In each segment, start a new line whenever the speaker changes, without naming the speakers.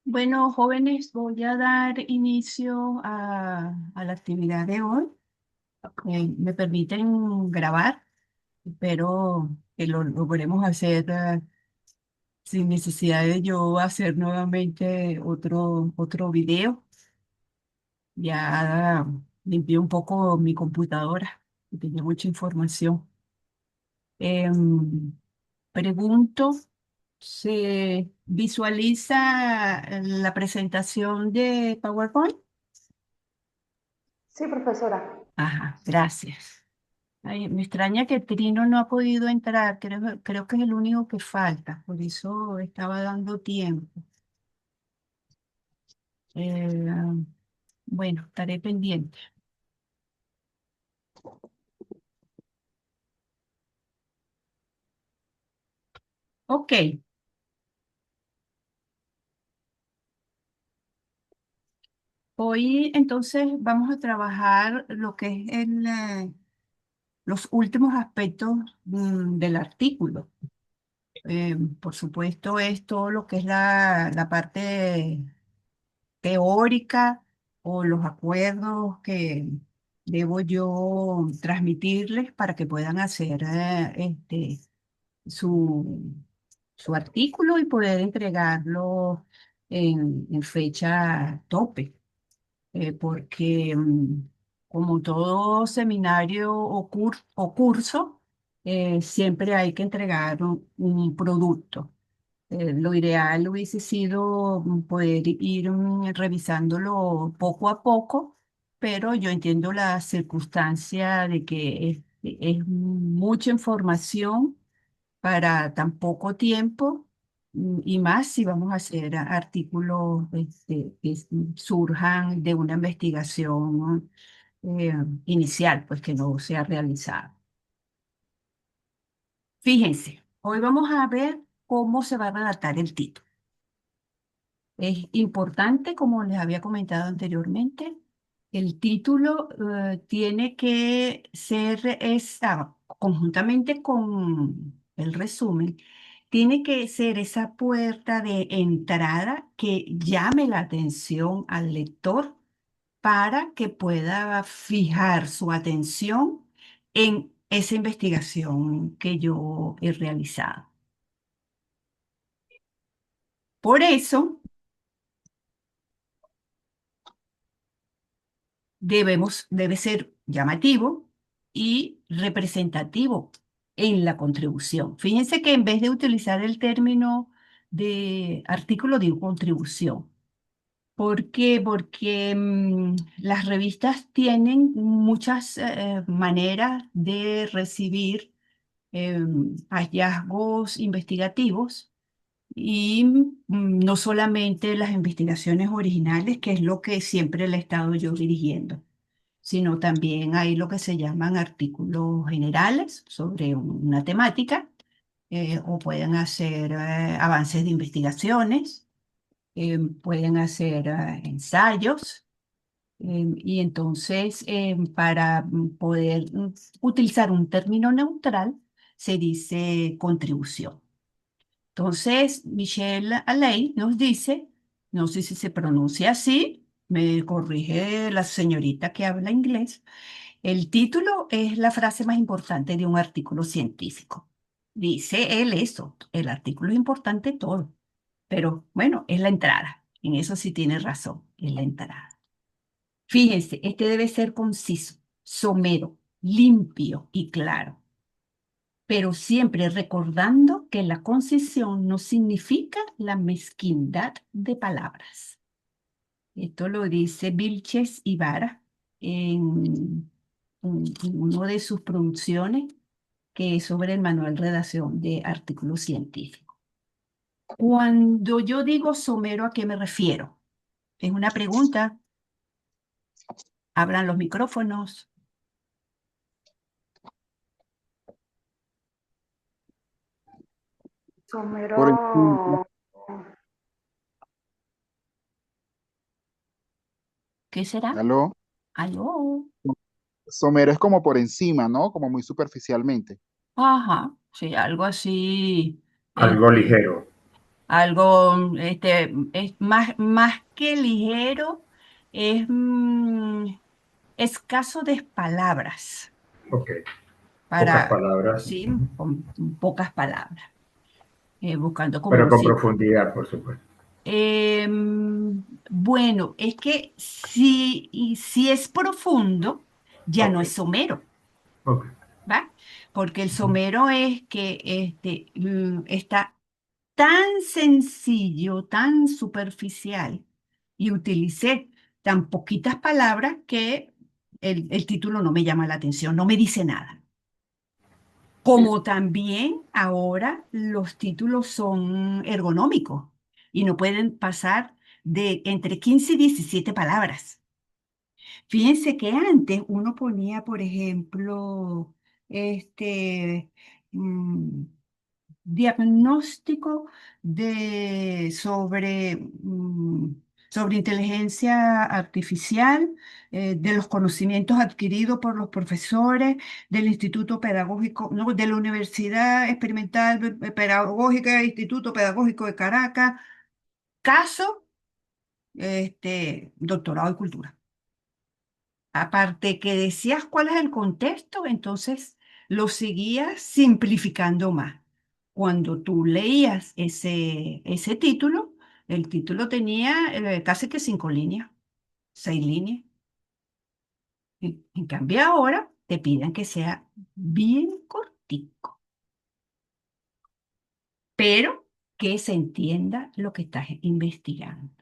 Bueno, jóvenes, voy a dar inicio a la actividad de hoy. ¿Me permiten grabar? Espero que lo logremos hacer sin necesidad de yo hacer nuevamente otro video. Ya limpié un poco mi computadora, y tenía mucha información. Em, Pregunto, ¿se visualiza la presentación de PowerPoint?
Sí, profesora.
Ajá, gracias. Ay, me extraña que Trino no ha podido entrar, creo que es el único que falta, por eso estaba dando tiempo. Eh, bueno, estaré pendiente. Ok, hoy entonces vamos a trabajar lo que es los últimos aspectos del artículo. Por supuesto, es todo lo que es la parte teórica o los acuerdos que debo yo transmitirles para que puedan hacer su, su artículo y poder entregarlo en fecha tope. Porque como todo seminario o curso, siempre hay que entregar un producto. Lo ideal hubiese sido poder ir revisándolo poco a poco, pero yo entiendo la circunstancia de que es mucha información para tan poco tiempo, y más si vamos a hacer artículos surjan de una investigación eh, inicial, pues que no se ha realizado. Fíjense, hoy vamos a ver cómo se va a redactar el título. Es importante, como les había comentado anteriormente, el título tiene que ser conjuntamente con el resumen, tiene que ser esa puerta de entrada que llame la atención al lector para que pueda fijar su atención en esa investigación que yo he realizado. Por eso, debe ser llamativo y representativo en la contribución. Fíjense que en vez de utilizar el término de artículo, digo contribución. ¿Por qué? Porque las revistas tienen muchas maneras de recibir hallazgos investigativos y no solamente las investigaciones originales, que es lo que siempre le he estado yo dirigiendo, sino también hay lo que se llaman artículos generales sobre una temática, o pueden hacer avances de investigaciones, pueden hacer ensayos, y entonces para poder utilizar un término neutral se dice contribución. Entonces, Michelle Alley nos dice, no sé si se pronuncia así, me corrige la señorita que habla inglés, el título es la frase más importante de un artículo científico. Dice él eso, el artículo es importante todo, pero bueno, es la entrada. En eso sí tiene razón, es la entrada. Fíjense, este debe ser conciso, somero, limpio y claro, pero siempre recordando que la concisión no significa la mezquindad de palabras. Esto lo dice Vilches Ibarra en una de sus producciones, que es sobre el manual de redacción de artículos científicos. Cuando yo digo somero, ¿a qué me refiero? Es una pregunta. Abran los micrófonos.
Somero.
Por encima.
¿Qué será?
¿Aló?
Aló.
Somero es como por encima, ¿no? Como muy superficialmente.
Ajá, sí, algo así.
Algo
Este,
ligero.
Algo, es más que ligero, es escaso de palabras
Ok, pocas
para,
palabras,
sí, con pocas palabras, buscando
pero
como
con
sí.
profundidad, por supuesto.
Bueno, es que si es profundo, ya no
Ok,
es somero,
ok.
¿va? Porque el somero es que está tan sencillo, tan superficial, y utilicé tan poquitas palabras que el título no me llama la atención, no me dice nada.
Bien.
Como también ahora los títulos son ergonómicos y no pueden pasar de entre 15 y 17 palabras. Fíjense que antes uno ponía, por ejemplo, este, mm, diagnóstico sobre inteligencia artificial, de los conocimientos adquiridos por los profesores del Instituto Pedagógico, no, de la Universidad Experimental Pedagógica, Instituto Pedagógico de Caracas, caso, doctorado en cultura. Aparte que decías cuál es el contexto, entonces lo seguías simplificando más. Cuando tú leías ese título, el título tenía casi que 5 líneas, 6 líneas. En cambio ahora te piden que sea bien cortico, pero que se entienda lo que estás investigando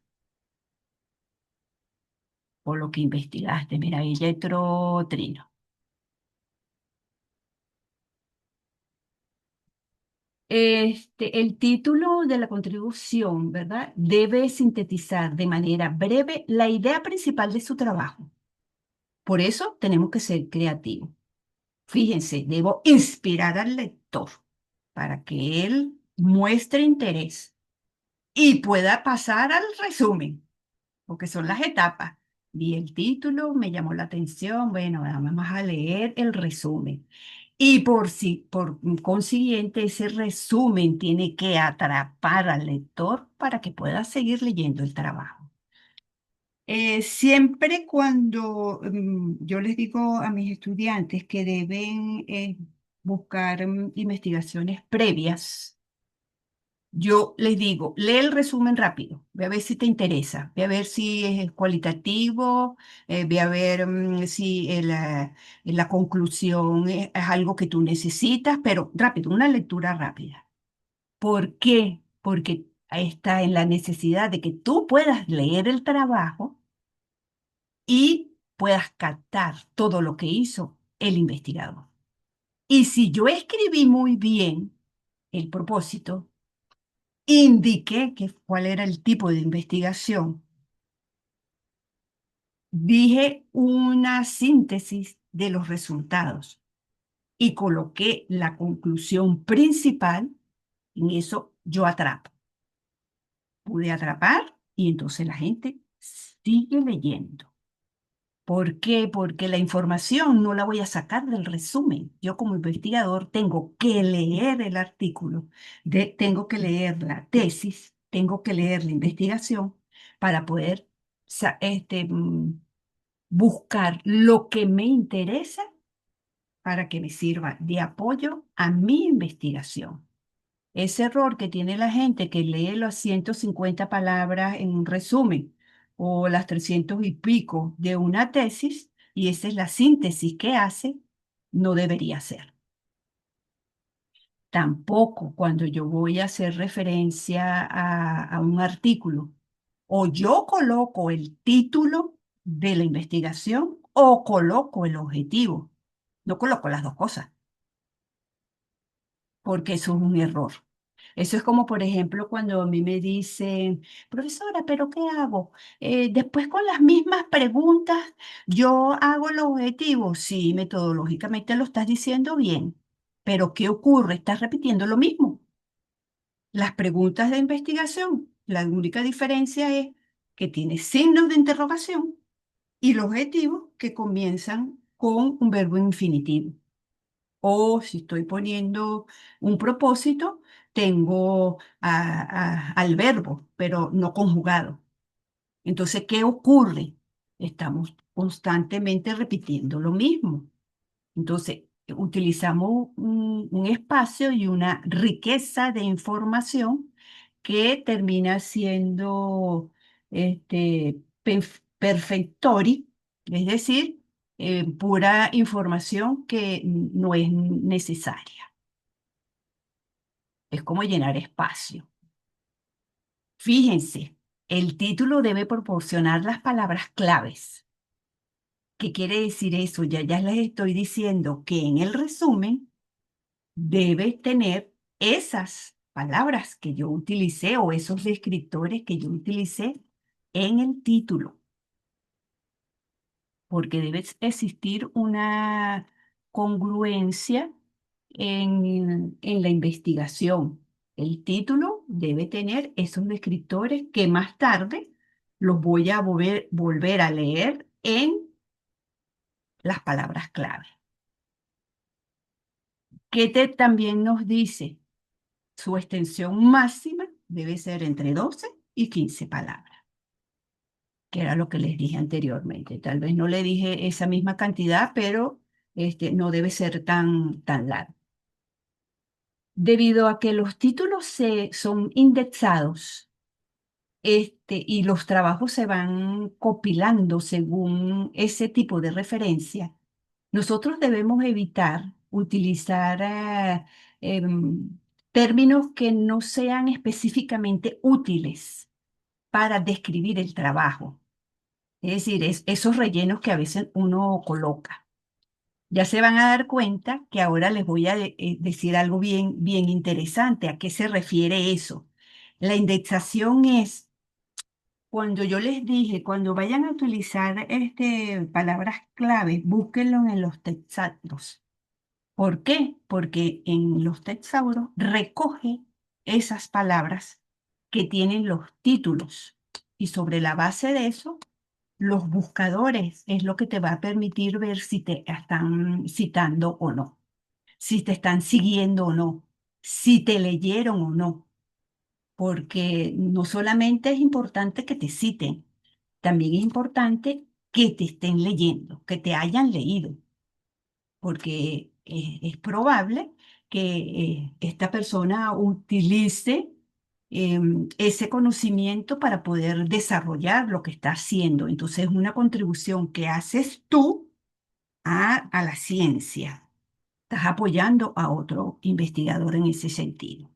o lo que investigaste. Mira, ahí ya entró Trino. El título de la contribución, ¿verdad? Debe sintetizar de manera breve la idea principal de su trabajo. Por eso tenemos que ser creativos. Fíjense, debo inspirar al lector para que él muestre interés y pueda pasar al resumen, porque son las etapas. Vi el título, me llamó la atención, bueno, vamos a leer el resumen. Y por consiguiente, ese resumen tiene que atrapar al lector para que pueda seguir leyendo el trabajo. Siempre cuando yo les digo a mis estudiantes que deben buscar investigaciones previas, yo les digo, lee el resumen rápido, ve a ver si te interesa, ve a ver si es cualitativo, ve a ver si la conclusión es algo que tú necesitas, pero rápido, una lectura rápida. ¿Por qué? Porque ahí está en la necesidad de que tú puedas leer el trabajo y puedas captar todo lo que hizo el investigador. Y si yo escribí muy bien el propósito, indiqué cuál era el tipo de investigación. Dije una síntesis de los resultados y coloqué la conclusión principal. En eso yo atrapo. Pude atrapar y entonces la gente sigue leyendo. ¿Por qué? Porque la información no la voy a sacar del resumen. Yo como investigador tengo que leer el artículo, tengo que leer la tesis, tengo que leer la investigación para poder buscar lo que me interesa para que me sirva de apoyo a mi investigación. Ese error que tiene la gente que lee las 150 palabras en un resumen o las 300 y pico de una tesis, y esa es la síntesis que hace, no debería ser. Tampoco cuando yo voy a hacer referencia a un artículo, o yo coloco el título de la investigación o coloco el objetivo. No coloco las dos cosas, porque eso es un error. Eso es como, por ejemplo, cuando a mí me dicen, profesora, ¿pero qué hago? Después con las mismas preguntas, yo hago el objetivo. Sí, metodológicamente lo estás diciendo bien, pero ¿qué ocurre? Estás repitiendo lo mismo. Las preguntas de investigación, la única diferencia es que tiene signos de interrogación y los objetivos que comienzan con un verbo infinitivo. O si estoy poniendo un propósito, tengo al verbo, pero no conjugado. Entonces, ¿qué ocurre? Estamos constantemente repitiendo lo mismo. Entonces, utilizamos un espacio y una riqueza de información que termina siendo perfectori, es decir, pura información que no es necesaria. Es como llenar espacio. Fíjense, el título debe proporcionar las palabras claves. ¿Qué quiere decir eso? Ya les estoy diciendo que en el resumen debe tener esas palabras que yo utilicé o esos descriptores que yo utilicé en el título, porque debe existir una congruencia en la investigación. El título debe tener esos descriptores que más tarde los voy a volver a leer en las palabras clave. También nos dice? Su extensión máxima debe ser entre 12 y 15 palabras, que era lo que les dije anteriormente. Tal vez no le dije esa misma cantidad, pero no debe ser tan largo. Debido a que los títulos son indexados y los trabajos se van compilando según ese tipo de referencia, nosotros debemos evitar utilizar términos que no sean específicamente útiles para describir el trabajo. Es decir, esos rellenos que a veces uno coloca. Ya se van a dar cuenta que ahora les voy a decir algo bien interesante. ¿A qué se refiere eso? La indexación es cuando yo les dije, cuando vayan a utilizar palabras clave, búsquenlo en los textos. ¿Por qué? Porque en los texauros recoge esas palabras que tienen los títulos y sobre la base de eso, los buscadores es lo que te va a permitir ver si te están citando o no, si te están siguiendo o no, si te leyeron o no, porque no solamente es importante que te citen, también es importante que te estén leyendo, que te hayan leído porque es probable que esta persona utilice ese conocimiento para poder desarrollar lo que está haciendo. Entonces, es una contribución que haces tú a la ciencia. Estás apoyando a otro investigador en ese sentido.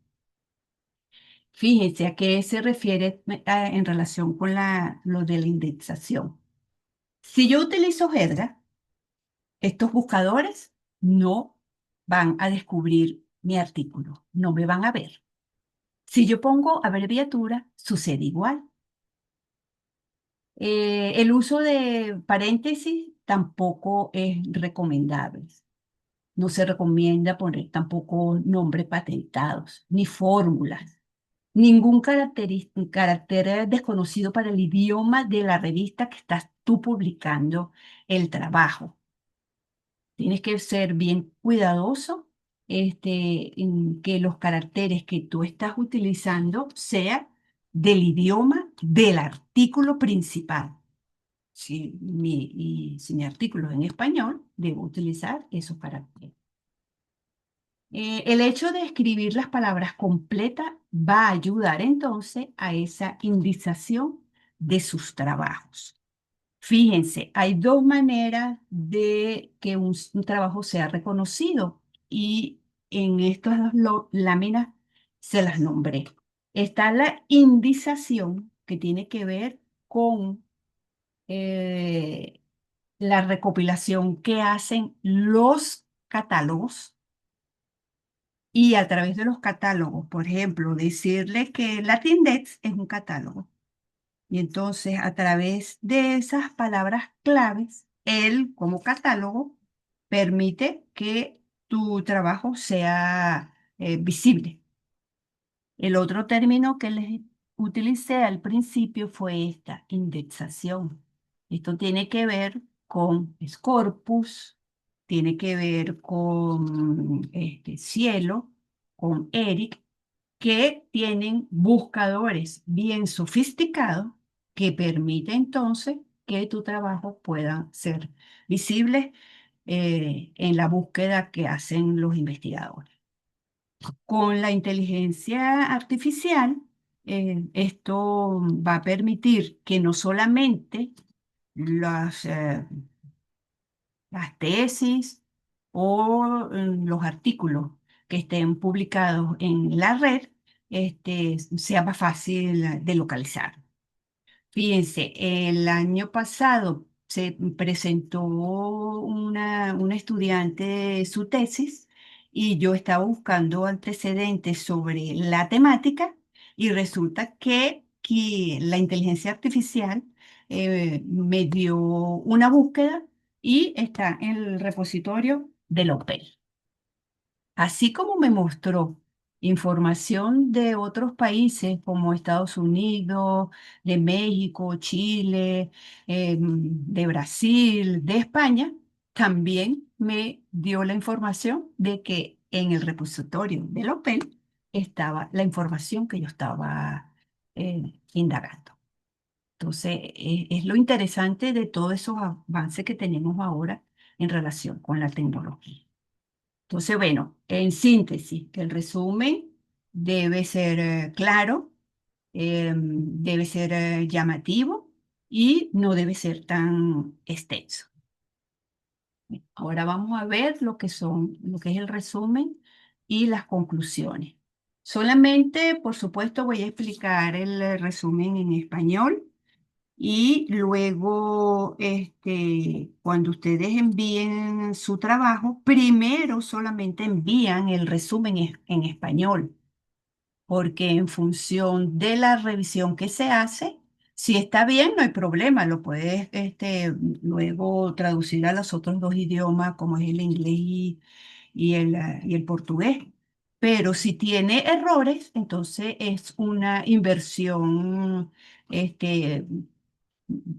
Fíjense a qué se refiere en relación con lo de la indexación. Si yo utilizo jerga, estos buscadores no van a descubrir mi artículo, no me van a ver. Si yo pongo abreviatura, sucede igual. El uso de paréntesis tampoco es recomendable. No se recomienda poner tampoco nombres patentados, ni fórmulas, ningún carácter desconocido para el idioma de la revista que estás tú publicando el trabajo. Tienes que ser bien cuidadoso en que los caracteres que tú estás utilizando sean del idioma del artículo principal. Si mi artículo es en español, debo utilizar esos caracteres. El hecho de escribir las palabras completas va a ayudar entonces a esa indización de sus trabajos. Fíjense, hay dos maneras de que un trabajo sea reconocido y en estas dos láminas se las nombré. Está la indización que tiene que ver con eh, la recopilación que hacen los catálogos y a través de los catálogos, por ejemplo, decirle que Latindex es un catálogo. Y entonces, a través de esas palabras claves, él, como catálogo, permite que tu trabajo sea visible. El otro término que les utilicé al principio fue esta, indexación. Esto tiene que ver con Scopus, tiene que ver con Cielo, con Eric, que tienen buscadores bien sofisticados que permiten entonces que tu trabajo pueda ser visible en la búsqueda que hacen los investigadores. Con la inteligencia artificial, esto va a permitir que no solamente las tesis o los artículos que estén publicados en la red sea más fácil de localizar. Fíjense, el año pasado se presentó una estudiante su tesis y yo estaba buscando antecedentes sobre la temática y resulta que la inteligencia artificial me dio una búsqueda y está en el repositorio del OPEL. Así como me mostró información de otros países como Estados Unidos, de México, Chile, de Brasil, de España, también me dio la información de que en el repositorio del OPEN estaba la información que yo estaba indagando. Entonces, es lo interesante de todos esos avances que tenemos ahora en relación con la tecnología. Entonces, bueno, en síntesis, el resumen debe ser claro, debe ser llamativo y no debe ser tan extenso. Ahora vamos a ver lo que es el resumen y las conclusiones. Solamente, por supuesto, voy a explicar el resumen en español y luego, cuando ustedes envíen su trabajo, primero solamente envían el resumen en español, porque en función de la revisión que se hace, si está bien, no hay problema, lo puedes luego traducir a los otros dos idiomas, como es el inglés y el portugués. Pero si tiene errores, entonces es una inversión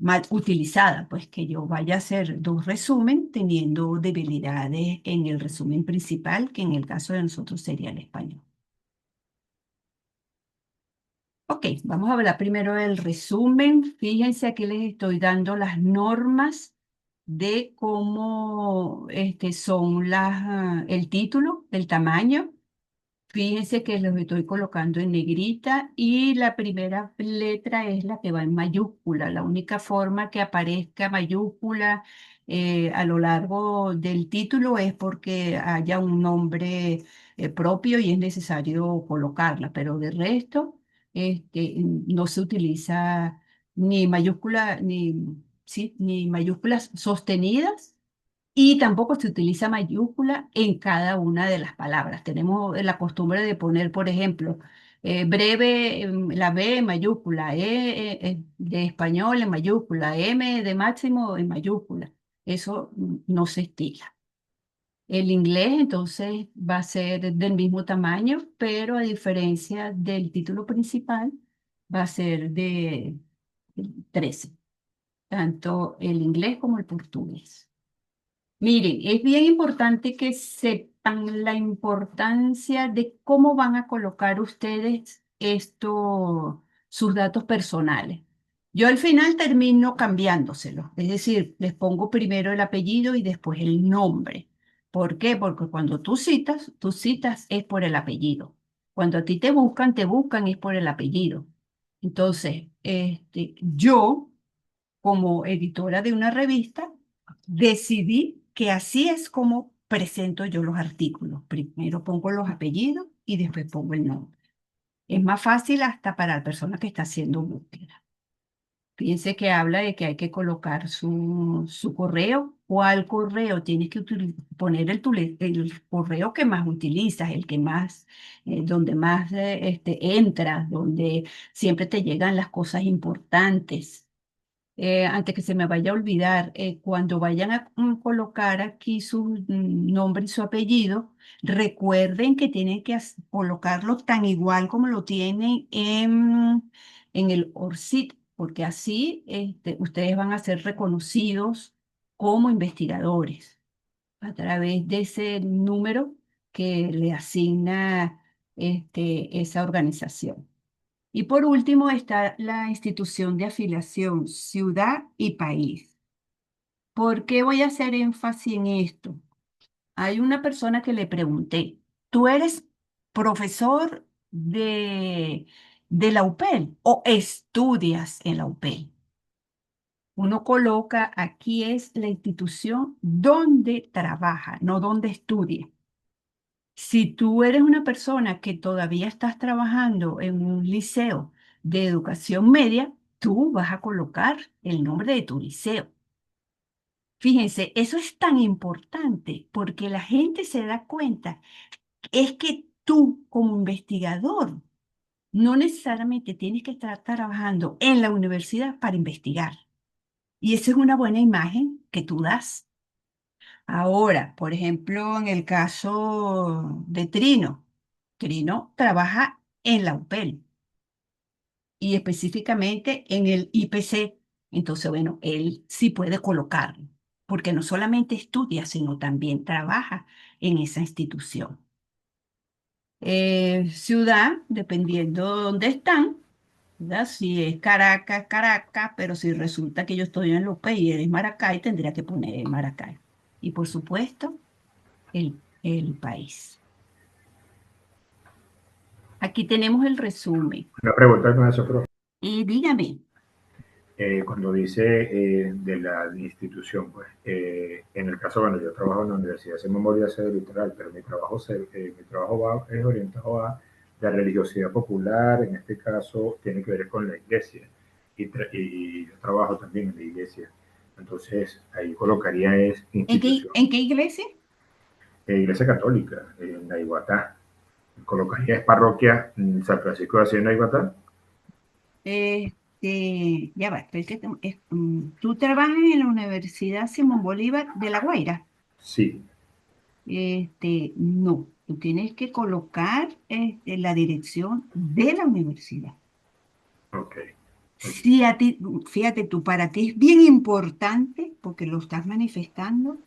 mal utilizada, pues que yo vaya a hacer dos resumen teniendo debilidades en el resumen principal, que en el caso de nosotros sería el español. Ok, vamos a hablar primero del resumen. Fíjense, aquí les estoy dando las normas de cómo son el título, el tamaño. Fíjense que los estoy colocando en negrita y la primera letra es la que va en mayúscula. La única forma que aparezca mayúscula a lo largo del título es porque haya un nombre propio y es necesario colocarla, pero de resto no se utiliza ni mayúscula, sí, ni mayúsculas sostenidas y tampoco se utiliza mayúscula en cada una de las palabras. Tenemos la costumbre de poner, por ejemplo, breve, la B en mayúscula, de español en mayúscula, M de máximo en mayúscula. Eso no se estila. El inglés entonces va a ser del mismo tamaño, pero a diferencia del título principal, va a ser de 13, tanto el inglés como el portugués. Miren, es bien importante que sepan la importancia de cómo van a colocar ustedes sus datos personales. Yo al final termino cambiándoselo, es decir, les pongo primero el apellido y después el nombre. ¿Por qué? Porque cuando tú citas es por el apellido. Cuando a ti te buscan es por el apellido. Entonces, yo como editora de una revista, decidí que así es como presento yo los artículos. Primero pongo los apellidos y después pongo el nombre. Es más fácil hasta para la persona que está haciendo búsqueda. Fíjense que habla de que hay que colocar su correo. ¿Cuál correo? Tienes que poner el correo que más utilizas, el que más, donde más entras, donde siempre te llegan las cosas importantes. Antes que se me vaya a olvidar, cuando vayan a colocar aquí su nombre y su apellido, recuerden que tienen que colocarlo tan igual como lo tienen en el ORCID, porque así ustedes van a ser reconocidos como investigadores. a través de ese número que le asigna esa organización. Y por último está la institución de afiliación, ciudad y país. ¿Por qué voy a hacer énfasis en esto? Hay una persona que le pregunté, ¿tú eres profesor de la UPEL o estudias en la UPEL? Uno coloca aquí es la institución donde trabaja, no donde estudia. Si tú eres una persona que todavía estás trabajando en un liceo de educación media, tú vas a colocar el nombre de tu liceo. Fíjense, eso es tan importante porque la gente se da cuenta, es que tú como investigador no necesariamente tienes que estar trabajando en la universidad para investigar. Y esa es una buena imagen que tú das. Ahora, por ejemplo, en el caso de Trino, Trino trabaja en la UPEL y específicamente en el IPC. Entonces, bueno, él sí puede colocarlo, porque no solamente estudia, sino también trabaja en esa institución. Ciudad, dependiendo de dónde están, ¿verdad? Si es Caracas, Caracas, pero si resulta que yo estoy en Lupe y eres Maracay, tendría que poner Maracay. Y por supuesto, el país. Aquí tenemos el resumen.
Una pregunta con eso, profe.
Y dígame,
Cuando dice de la institución, pues en el caso, bueno, yo trabajo en la universidad sin memoria sede literal, pero mi trabajo es orientado a la religiosidad popular, en este caso tiene que ver con la iglesia, y yo trabajo también en la iglesia. Entonces, ahí colocaría es institución,
¿en qué iglesia?
iglesia católica, en Naiguatá. Colocaría es parroquia San Francisco de Asís, Naiguatá.
Ya va, tú trabajas en la Universidad Simón Bolívar de La Guaira.
Sí,
No, tú tienes que colocar la dirección de la universidad.
ok, ok.
Si a ti, fíjate tú, para ti es bien importante, porque lo estás manifestando,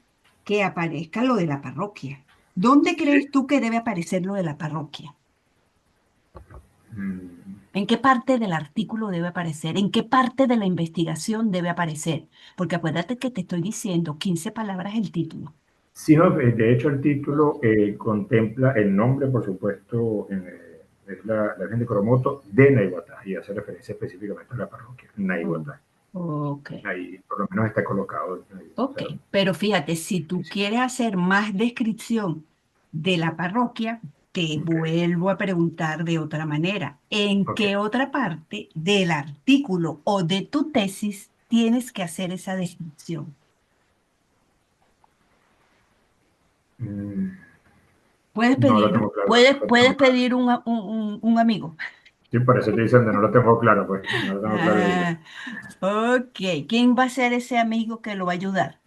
que aparezca lo de la parroquia. ¿Dónde
Sí.
crees tú que debe aparecer lo de la parroquia?
Mm,
¿En qué parte del artículo debe aparecer? ¿En qué parte de la investigación debe aparecer? Porque acuérdate que te estoy diciendo 15 palabras el título.
sí, no, de hecho el título contempla el nombre, por supuesto, es la Virgen de Coromoto de Naiguatá y hace referencia específicamente a la parroquia,
Oh,
Naiguatá.
ok,
Ahí por lo menos está colocado. O
ok.
sea,
Pero fíjate, si
sí,
tú
sí.
quieres hacer más descripción de la parroquia, te
Ok,
vuelvo a preguntar de otra manera. ¿En
ok.
qué otra parte del artículo o de tu tesis tienes que hacer esa descripción?
Mm,
Puedes
no lo
pedir,
tengo claro,
puedes,
no lo
puedes
tengo claro.
pedir un amigo.
Sí, por eso estoy diciendo, no lo tengo claro, pues, no lo tengo claro de ella.
Ah, ok. ¿Quién va a ser ese amigo que lo va a ayudar?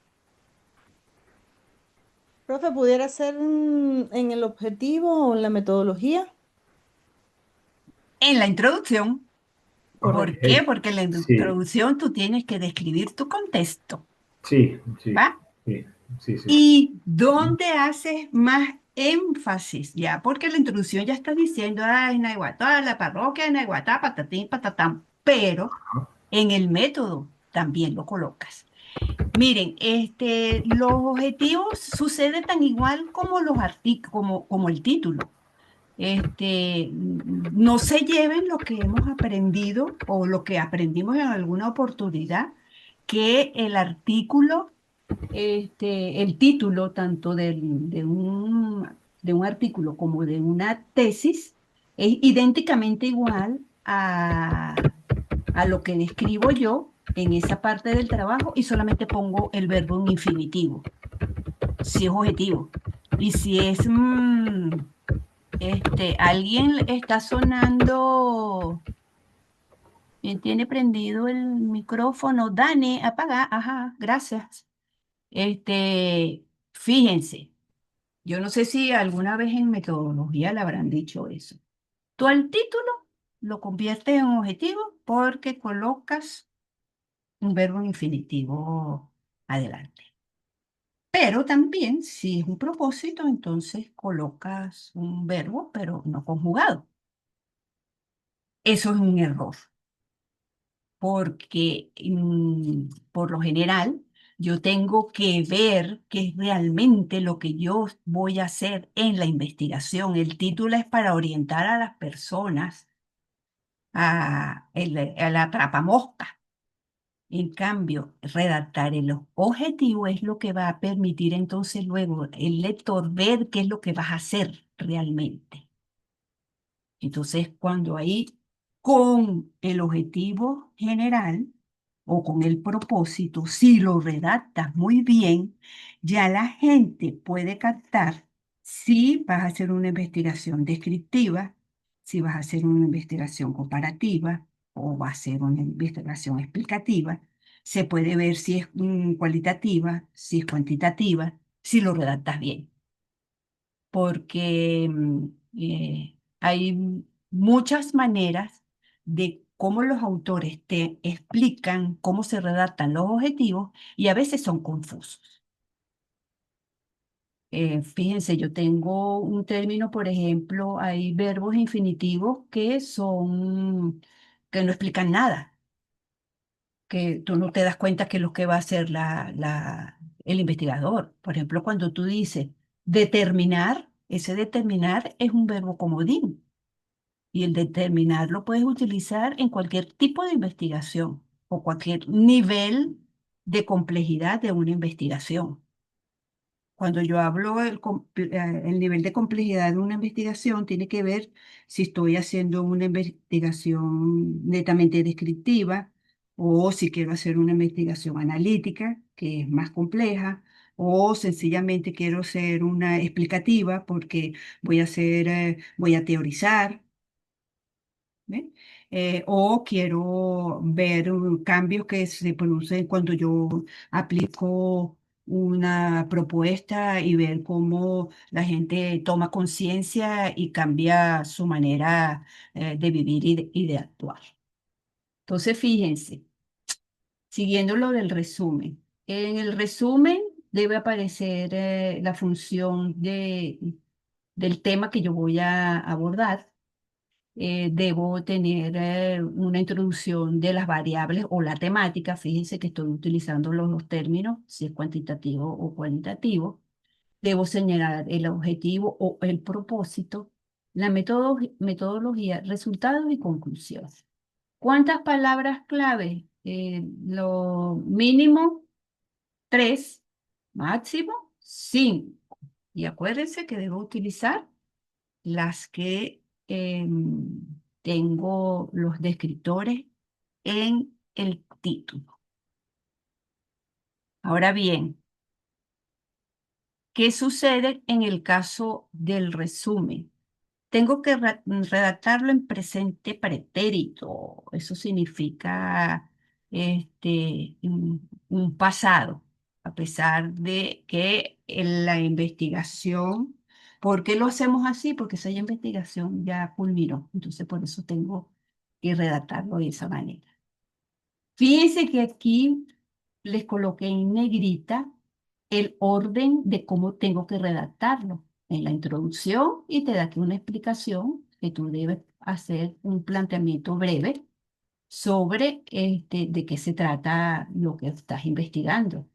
Profe, ¿pudiera ser en el objetivo o en la metodología?
En la introducción.
Ok,
¿Por qué? Porque en la
sí,
introducción tú tienes que describir tu contexto,
sí, sí,
¿va?
sí, sí, sí.
¿Y dónde haces más énfasis? Ya, porque la introducción ya está diciendo, ay, Naiguatá, la parroquia de Naiguatá, patatín, patatán, pero
Ajá.
en el método también lo colocas. Miren, los objetivos suceden tan igual como los artículos, como el título. No se lleven lo que hemos aprendido o lo que aprendimos en alguna oportunidad, que el artículo, el título tanto de un artículo como de una tesis es idénticamente igual a lo que describo yo en esa parte del trabajo y solamente pongo el verbo en infinitivo, si es objetivo. Y si es, alguien está sonando, ¿quién tiene prendido el micrófono? Dani, apaga, ajá, gracias. Fíjense, yo no sé si alguna vez en metodología le habrán dicho eso. Tú al título lo conviertes en objetivo porque colocas un verbo en infinitivo adelante. Pero también, si es un propósito, entonces colocas un verbo, pero no conjugado. Eso es un error, porque por lo general yo tengo que ver qué es realmente lo que yo voy a hacer en la investigación. El título es para orientar a las personas a la atrapamosca. En cambio, redactar el objetivo es lo que va a permitir entonces luego el lector ver qué es lo que vas a hacer realmente. Entonces, cuando ahí con el objetivo general o con el propósito, si lo redactas muy bien, ya la gente puede captar si vas a hacer una investigación descriptiva, si vas a hacer una investigación comparativa o va a ser una investigación explicativa. Se puede ver si es cualitativa, si es cuantitativa, si lo redactas bien porque hay muchas maneras de cómo los autores te explican cómo se redactan los objetivos y a veces son confusos. Fíjense, yo tengo un término, por ejemplo, hay verbos infinitivos que no explican nada, que tú no te das cuenta que es lo que va a hacer el investigador. Por ejemplo, cuando tú dices determinar, ese determinar es un verbo comodín. Y el determinar lo puedes utilizar en cualquier tipo de investigación o cualquier nivel de complejidad de una investigación. Cuando yo hablo el nivel de complejidad de una investigación, tiene que ver si estoy haciendo una investigación netamente descriptiva o si quiero hacer una investigación analítica, que es más compleja, o sencillamente quiero hacer una explicativa porque voy a teorizar. ¿Ve? O quiero ver cambios que se producen cuando yo aplico una propuesta y ver cómo la gente toma conciencia y cambia su manera de vivir y de actuar. Entonces, fíjense, siguiendo lo del resumen. En el resumen debe aparecer la función del tema que yo voy a abordar. Debo tener una introducción de las variables o la temática. Fíjense que estoy utilizando los dos términos, si es cuantitativo o cualitativo. Debo señalar el objetivo o el propósito, la metodología, resultados y conclusiones. ¿Cuántas palabras clave? Lo mínimo 3, máximo 5. Y acuérdense que debo utilizar las que tengo los descriptores en el título. Ahora bien, ¿qué sucede en el caso del resumen? Tengo que redactarlo en presente pretérito. Eso significa un pasado, a pesar de que en la investigación, ¿por qué lo hacemos así? Porque esa investigación ya culminó. Entonces, por eso tengo que redactarlo de esa manera. Fíjense que aquí les coloqué en negrita el orden de cómo tengo que redactarlo en la introducción y te da aquí una explicación que tú debes hacer un planteamiento breve sobre de qué se trata lo que estás investigando.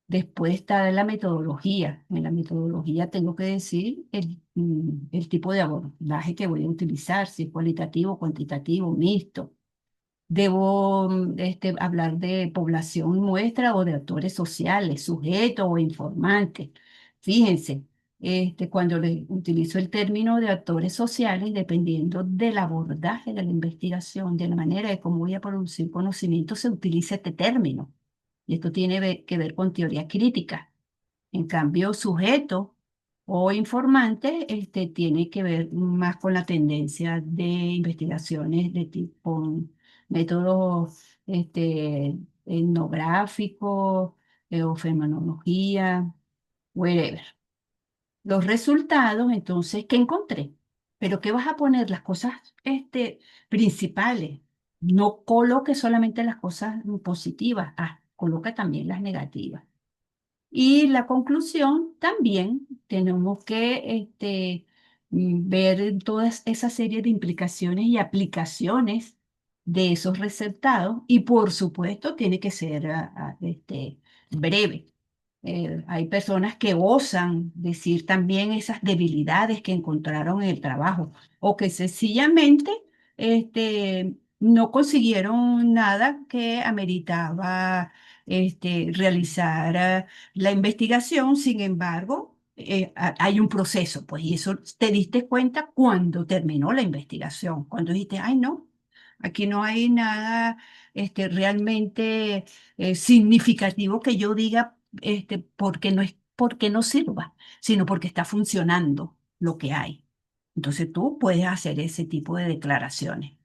Después está la metodología. En la metodología tengo que decir el tipo de abordaje que voy a utilizar, si es cualitativo, cuantitativo, mixto. Debo hablar de población muestra o de actores sociales, sujetos o informantes. Fíjense, cuando utilizo el término de actores sociales, dependiendo del abordaje de la investigación, de la manera de cómo voy a producir conocimiento, se utiliza este término. Y esto tiene que ver con teoría crítica. En cambio, sujeto o informante tiene que ver más con la tendencia de investigaciones de tipo métodos etnográficos o fenomenología, whatever. Los resultados, entonces, ¿qué encontré? Pero ¿qué vas a poner? Las cosas principales. No coloque solamente las cosas positivas, coloca también las negativas. Y la conclusión también tenemos que ver toda esa serie de implicaciones y aplicaciones de esos resultados y por supuesto tiene que ser breve. Hay personas que osan decir también esas debilidades que encontraron en el trabajo o que sencillamente no consiguieron nada que ameritaba realizar la investigación. Sin embargo, hay un proceso, pues, y eso te diste cuenta cuando terminó la investigación, cuando dijiste, ay, no, aquí no hay nada realmente significativo que yo diga porque no sirva, sino porque está funcionando lo que hay. Entonces tú puedes hacer ese tipo de declaraciones.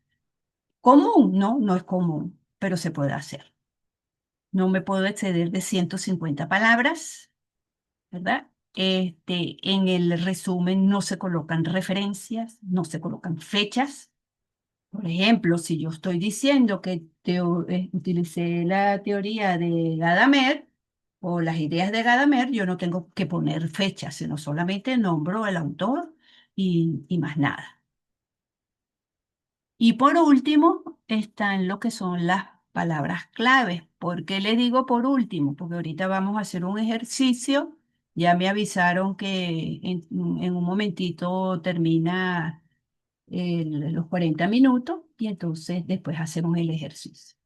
¿Común? No, no es común, pero se puede hacer. No me puedo exceder de 150 palabras, ¿verdad? En el resumen no se colocan referencias, no se colocan fechas. Por ejemplo, si yo estoy diciendo que utilicé la teoría de Gadamer o las ideas de Gadamer, yo no tengo que poner fechas, sino solamente nombro el autor y más nada. Y por último, están lo que son las palabras claves. ¿Por qué le digo por último? Porque ahorita vamos a hacer un ejercicio. Ya me avisaron que en un momentito termina los 40 minutos y entonces después hacemos el ejercicio.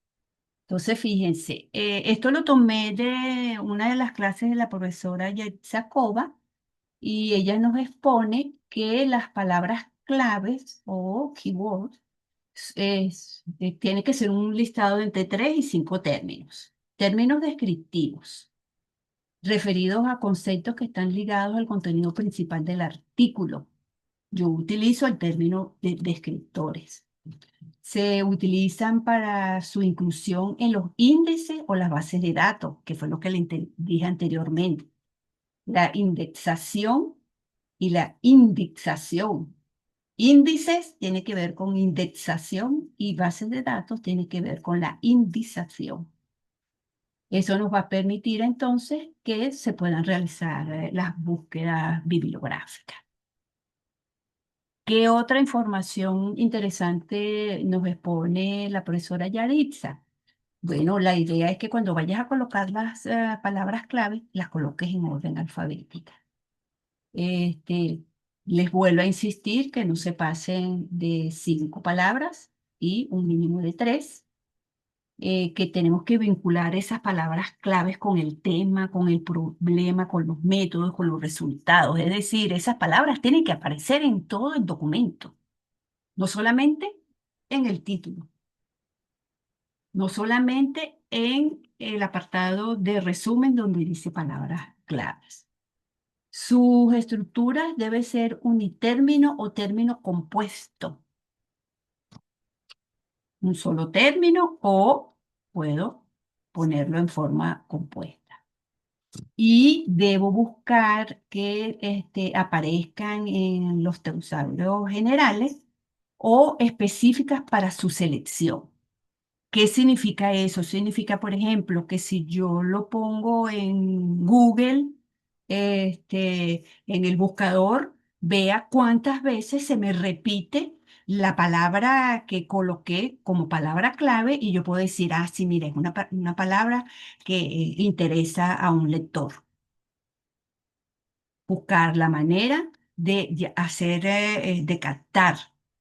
Entonces, fíjense, esto lo tomé de una de las clases de la profesora Yetsakova y ella nos expone que las palabras claves o keywords tiene que ser un listado de entre 3 y 5 términos. Términos descriptivos, referidos a conceptos que están ligados al contenido principal del artículo. Yo utilizo el término de descriptores. Se utilizan para su inclusión en los índices o las bases de datos, que fue lo que dije anteriormente. La indexación y la indexación. Índices tiene que ver con indexación y bases de datos tiene que ver con la indización. Eso nos va a permitir entonces que se puedan realizar las búsquedas bibliográficas. ¿Qué otra información interesante nos expone la profesora Yaritza? Bueno, la idea es que cuando vayas a colocar las palabras clave, las coloques en orden alfabética. Este, Les vuelvo a insistir que no se pasen de 5 palabras y un mínimo de 3, que tenemos que vincular esas palabras claves con el tema, con el problema, con los métodos, con los resultados. Es decir, esas palabras tienen que aparecer en todo el documento, no solamente en el título, no solamente en el apartado de resumen donde dice palabras claves. Sus estructuras debe ser unitérmino o término compuesto, un solo término o puedo ponerlo en forma compuesta. Y debo buscar que aparezcan en los tesaurios generales o específicas para su selección. ¿Qué significa eso? Significa, por ejemplo, que si yo lo pongo en Google, en el buscador, vea cuántas veces se me repite la palabra que coloqué como palabra clave y yo puedo decir, ah, sí, mira, es una palabra que interesa a un lector. Buscar la manera de hacer, de captar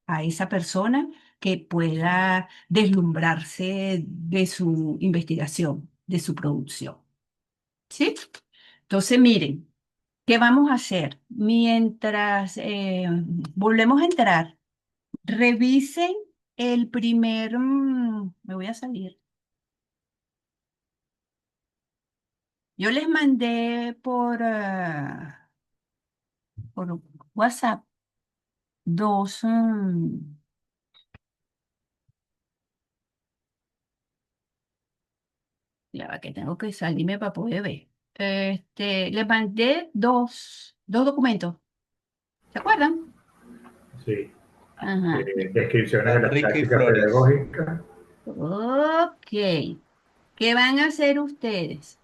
a esa persona que pueda deslumbrarse de su investigación, de su producción. ¿Sí? Entonces, miren, ¿qué vamos a hacer? Mientras volvemos a entrar, revisen el primer, me voy a salir. Yo les mandé por WhatsApp dos, ya va que tengo que salirme para poder ver. Les mandé dos documentos, ¿se acuerdan?
Sí.
Ajá.
Descripciones de las
Enrique y
prácticas
Flores.
pedagógicas.
Ok. ¿Qué van a hacer ustedes?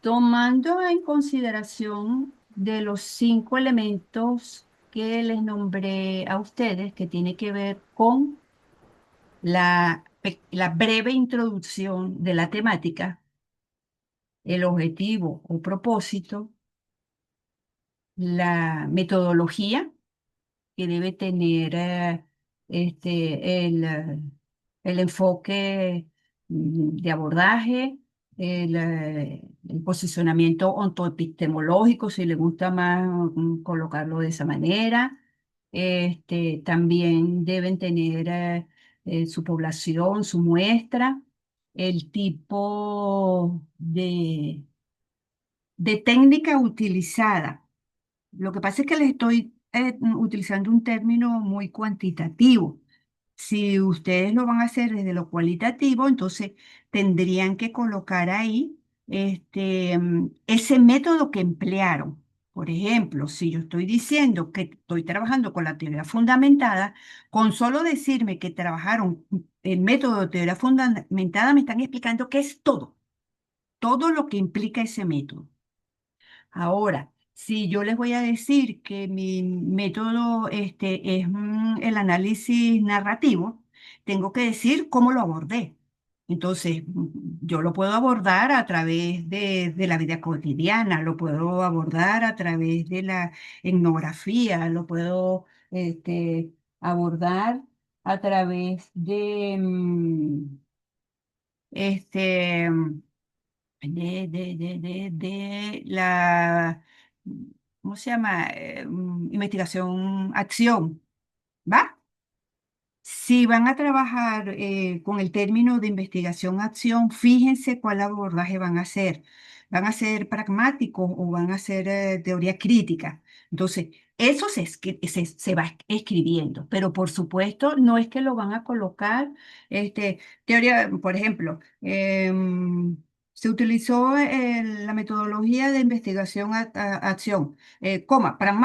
Tomando en consideración de los 5 elementos que les nombré a ustedes, que tiene que ver con la breve introducción de la temática, el objetivo o propósito, la metodología que debe tener el enfoque de abordaje, el posicionamiento ontoepistemológico, si le gusta más colocarlo de esa manera. También deben tener su población, su muestra, el tipo de técnica utilizada. Lo que pasa es que les estoy utilizando un término muy cuantitativo. Si ustedes lo van a hacer desde lo cualitativo, entonces tendrían que colocar ahí ese método que emplearon. Por ejemplo, si yo estoy diciendo que estoy trabajando con la teoría fundamentada, con solo decirme que trabajaron el método de teoría fundamentada, me están explicando qué es todo lo que implica ese método. Ahora, si yo les voy a decir que mi método es el análisis narrativo, tengo que decir cómo lo abordé. Entonces, yo lo puedo abordar a través de la vida cotidiana, lo puedo abordar a través de la etnografía, lo puedo abordar a través este, de la, ¿cómo se llama? Investigación, acción, ¿va? Si van a trabajar con el término de investigación-acción, fíjense cuál abordaje van a hacer. ¿Van a ser pragmáticos o van a ser teoría crítica? Entonces, eso se va escribiendo, pero por supuesto no es que lo van a colocar, teoría, por ejemplo, se utilizó la metodología de investigación-acción, coma, pragmática.